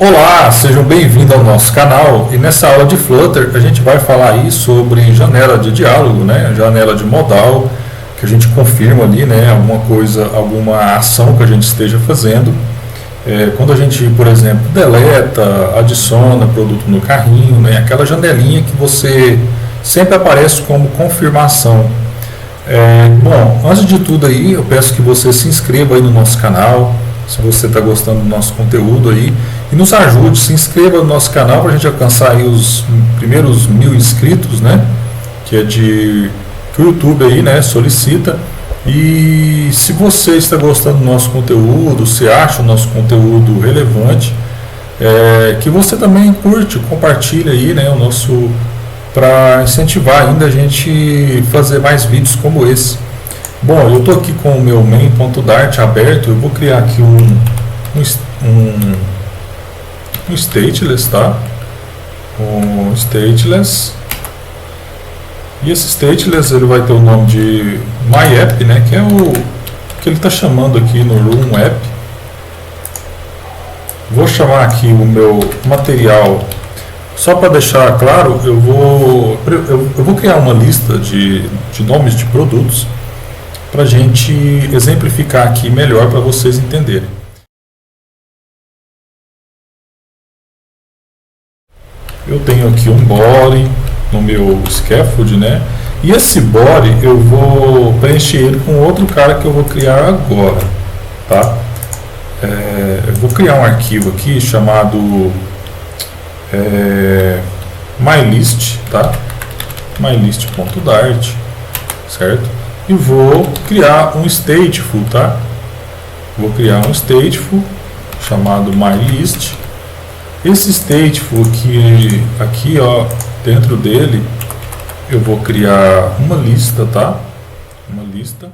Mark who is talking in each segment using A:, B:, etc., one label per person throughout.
A: Olá, sejam bem-vindos ao nosso canal e nessa aula de Flutter a gente vai falar aí sobre janela de diálogo, né? Janela de modal, que a gente confirma ali, né? Alguma coisa, alguma ação que a gente esteja fazendo. Quando a gente, por exemplo, deleta, adiciona produto no carrinho, né? Aquela janelinha que você sempre aparece como confirmação. Bom, antes de tudo aí, eu peço que você se inscreva aí no nosso canal, se você está gostando do nosso conteúdo aí, e nos ajude, se inscreva no nosso canal para a gente alcançar aí os primeiros 1000 inscritos, né? Que é que o YouTube aí, né, solicita. E se você está gostando do nosso conteúdo, se acha o nosso conteúdo relevante, que você também curte, compartilha aí, né, o nosso, para incentivar ainda a gente fazer mais vídeos como esse. Bom, eu estou aqui com o meu main.dart aberto. Eu vou criar aqui um stateless, tá? Um stateless. E esse stateless ele vai ter o nome de myApp, né? Que é o que ele está chamando aqui no room app. Vou chamar aqui o meu material. Só para deixar claro, eu vou criar uma lista de nomes de produtos para a gente exemplificar aqui melhor para vocês entenderem. Eu tenho aqui um body no meu scaffold, né? E esse body eu vou preencher ele com outro cara que eu vou criar agora, tá? Eu vou criar um arquivo aqui chamado mylist, tá? mylist.dart, certo? E vou criar um stateful, tá? Vou criar um stateful chamado mylist. Esse stateful aqui ó, dentro dele eu vou criar uma lista, tá? Uma lista.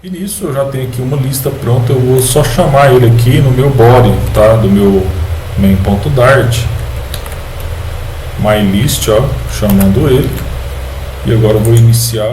A: E nisso eu já tenho aqui uma lista pronta, eu vou só chamar ele aqui no meu body, tá? Do meu main.dart, mylist, ó, chamando ele. E agora eu vou iniciar.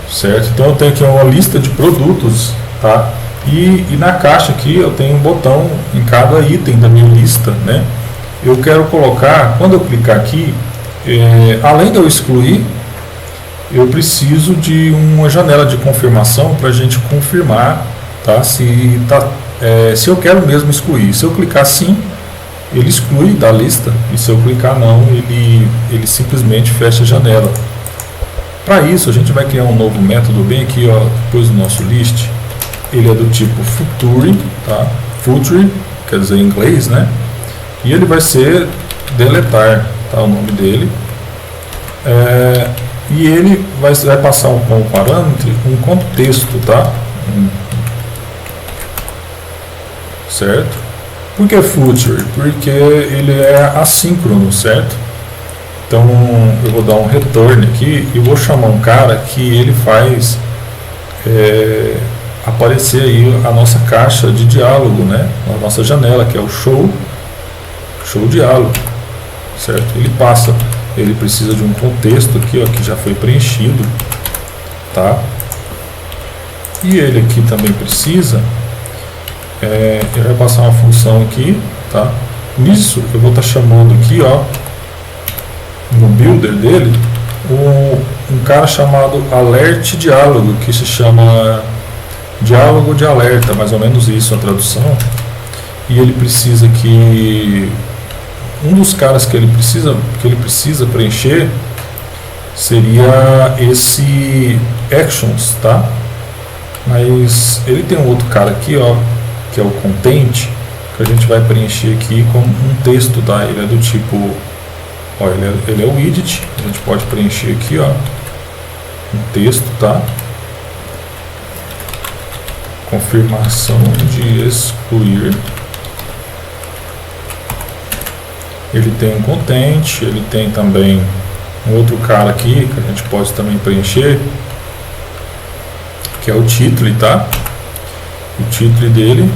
A: Certo? Então eu tenho aqui uma lista de produtos, tá? E na caixa aqui eu tenho um botão em cada item da minha lista, né? Eu quero colocar, quando eu clicar aqui, além de eu excluir, eu preciso de uma janela de confirmação para a gente confirmar, tá? Se eu quero mesmo excluir. Se eu clicar sim, ele exclui da lista, e se eu clicar não, ele simplesmente fecha a janela. Para isso a gente vai criar um novo método bem aqui, ó, depois do nosso list. Ele é do tipo future, tá? Future, quer dizer em inglês, né? E ele vai ser deletar, tá, o nome dele. E ele vai passar como parâmetro um contexto, tá? Certo? Por que future? Porque ele é assíncrono, certo? Então eu vou dar um return aqui e vou chamar um cara que ele faz aparecer aí a nossa caixa de diálogo, né? A nossa janela, que é o show diálogo, certo? Ele precisa de um contexto aqui, ó, que já foi preenchido, tá? E ele aqui também precisa, ele vai passar uma função aqui, tá? Nisso eu vou estar chamando aqui, ó, no builder dele, um cara chamado alert diálogo, que se chama diálogo de alerta, mais ou menos isso a tradução. E ele precisa que um dos caras que ele precisa preencher seria esse actions, tá? Mas ele tem um outro cara aqui, ó, que é o content, que a gente vai preencher aqui com um texto, tá? Ele é do tipo, ó, ele é o widget, a gente pode preencher aqui, ó, um texto, tá? Confirmação de excluir. ele tem um content, ele tem também um outro cara aqui que a gente pode também preencher, que é o título, tá? O título dele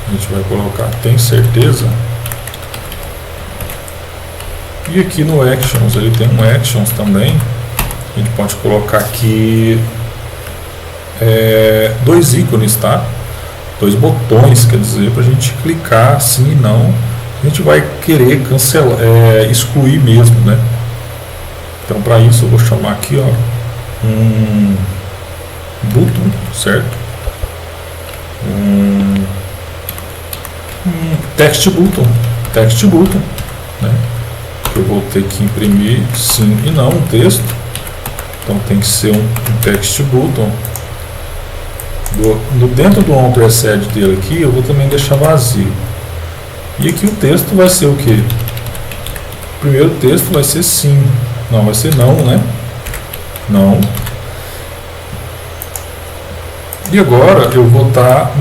A: a gente vai colocar tem certeza. E aqui no Actions, ele tem um Actions também. A gente pode colocar aqui dois ícones, tá? Dois botões, quer dizer, para a gente clicar sim e não. A gente vai querer cancelar, excluir mesmo, né? Então, para isso, eu vou chamar aqui, ó, um button, certo? Um text button, né? Eu vou ter que imprimir sim e não um texto, então tem que ser um text button. Dentro do ampersand dele aqui eu vou também deixar vazio, e aqui o texto vai ser o que? O primeiro texto vai ser sim, não, vai ser não, né? Não. E agora eu vou estar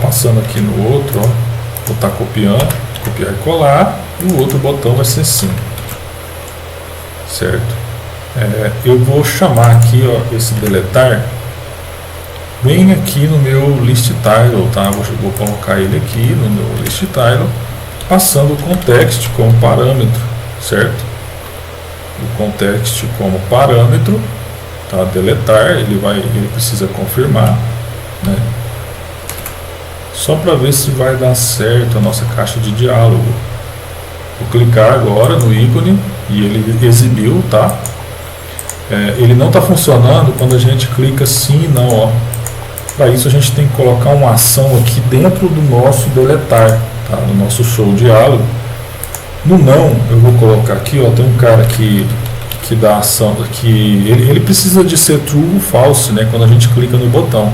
A: passando aqui no outro, ó, vou estar copiar e colar, e o outro botão vai ser sim, certo? Eu vou chamar aqui, ó, esse deletar bem aqui no meu list title, tá? Vou colocar ele aqui no meu list title, passando o context como parâmetro, certo? O context como parâmetro, tá? Deletar, ele precisa confirmar, né? Só para ver se vai dar certo a nossa caixa de diálogo. Vou clicar agora no ícone e ele exibiu, tá? Ele não está funcionando quando a gente clica sim e não, ó. Para isso a gente tem que colocar uma ação aqui dentro do nosso deletar, tá? No nosso show diálogo. No não, eu vou colocar aqui, ó, tem um cara que dá ação, que ele precisa de ser true ou false, né? Quando a gente clica no botão.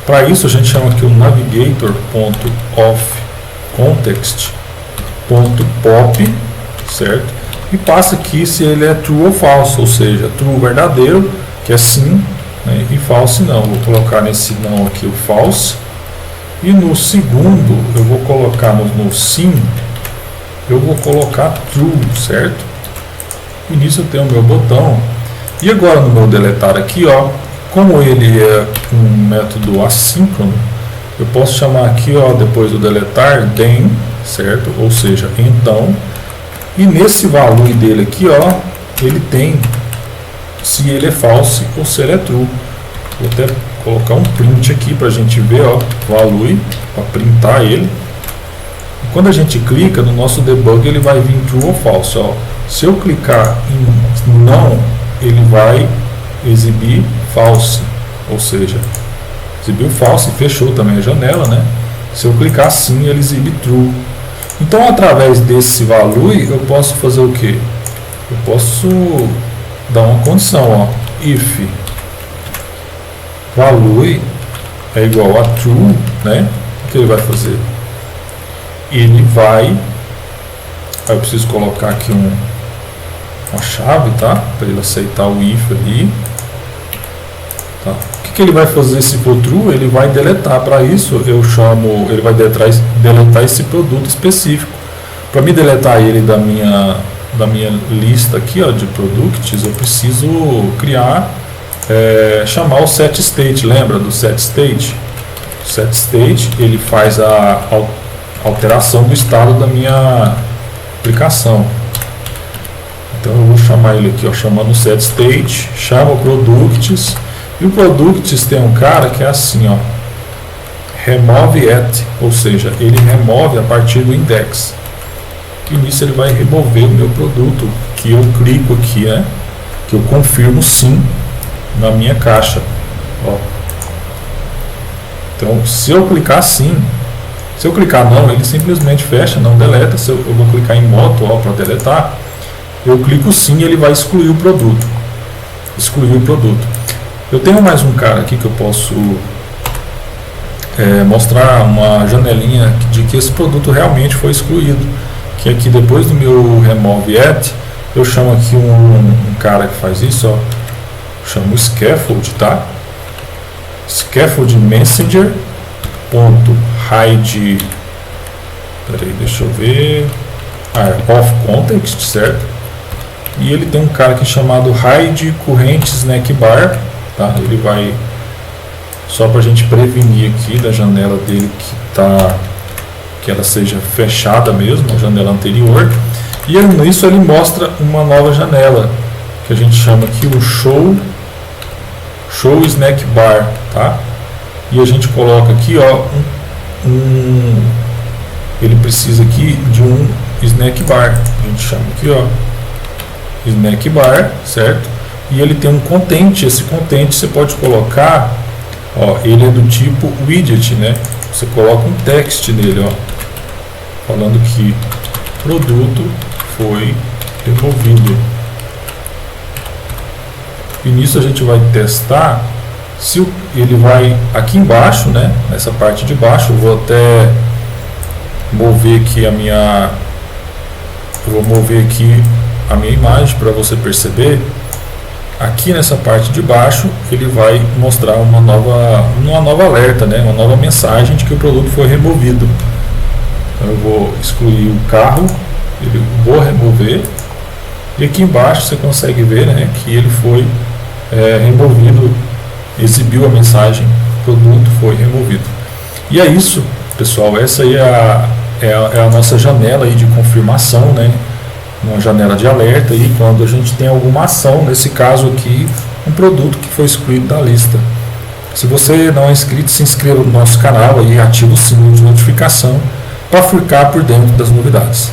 A: Para isso a gente chama aqui o navigator.offContext.pop, certo? E passa aqui se ele é true ou false, ou seja, true verdadeiro, que é sim, né, e false não. Vou colocar nesse não aqui o false, e no segundo eu vou colocar no sim, eu vou colocar true, certo? E nisso eu tenho o meu botão. E agora no meu deletar aqui, ó, como ele é um método assíncrono, eu posso chamar aqui, ó, depois do deletar, then, certo? Ou seja, então, e nesse value dele aqui, ó, ele tem se ele é false ou se ele é true. Vou até colocar um print aqui para a gente ver, ó, value, para printar ele. E quando a gente clica no nosso debug, ele vai vir true ou false, ó. Se eu clicar em não, ele vai exibir false, ou seja, exibiu false, fechou também a janela, né? Se eu clicar sim, ele exibe true. Então, através desse value, eu posso fazer o que? Eu posso dar uma condição, ó, if value é igual a true, né? O que ele vai fazer? Ele vai, aí eu preciso colocar aqui uma chave, tá? Para ele aceitar o if ali. Tá. O que ele vai fazer se for true? Ele vai deletar. Para isso eu chamo, ele vai deletar esse produto específico. Para me deletar ele da minha lista aqui, ó, de products, eu preciso criar, chamar o setState. Lembra do setState? O setState, ele faz a alteração do estado da minha aplicação. Então eu vou chamar ele aqui, ó, chamando o setState, chama o products. E o products tem um cara que é assim, ó, remove at, ou seja, ele remove a partir do index. E nisso ele vai remover o meu produto, que eu clico aqui, né, que eu confirmo sim na minha caixa, ó. Então, se eu clicar sim, se eu clicar não, ele simplesmente fecha, não deleta. Se eu vou clicar em moto, ó, para deletar, eu clico sim e ele vai excluir o produto. Excluir o produto. Eu tenho mais um cara aqui que eu posso mostrar uma janelinha de que esse produto realmente foi excluído. Que aqui depois do meu remove at, eu chamo aqui um cara que faz isso, ó, chamo scaffold, tá? Scaffold messenger ponto hide Peraí, deixa eu ver. É off context, certo? E ele tem um cara aqui chamado hide current snack bar, tá? Ele vai, só para a gente prevenir aqui da janela dele que ela seja fechada mesmo, a janela anterior. E nisso ele mostra uma nova janela, que a gente chama aqui o show snack bar, tá? E a gente coloca aqui, ó, ele precisa aqui de um snack bar. A gente chama aqui, ó, snack bar, certo? E ele tem um content. Esse content você pode colocar, ó, ele é do tipo widget, né? Você coloca um text nele, ó, falando que produto foi removido. E nisso a gente vai testar se ele vai aqui embaixo, né? Nessa parte de baixo, eu vou até mover aqui a minha imagem para você perceber. Aqui nessa parte de baixo ele vai mostrar uma nova alerta, né? Uma nova mensagem de que o produto foi removido. Então eu vou excluir o carro, vou remover, e aqui embaixo você consegue ver, né, que ele foi removido, exibiu a mensagem, produto foi removido. E é isso, pessoal, essa aí é a nossa janela aí de confirmação, né? Uma janela de alerta aí quando a gente tem alguma ação, nesse caso aqui, um produto que foi excluído da lista. Se você não é inscrito, se inscreva no nosso canal e ative o sininho de notificação para ficar por dentro das novidades.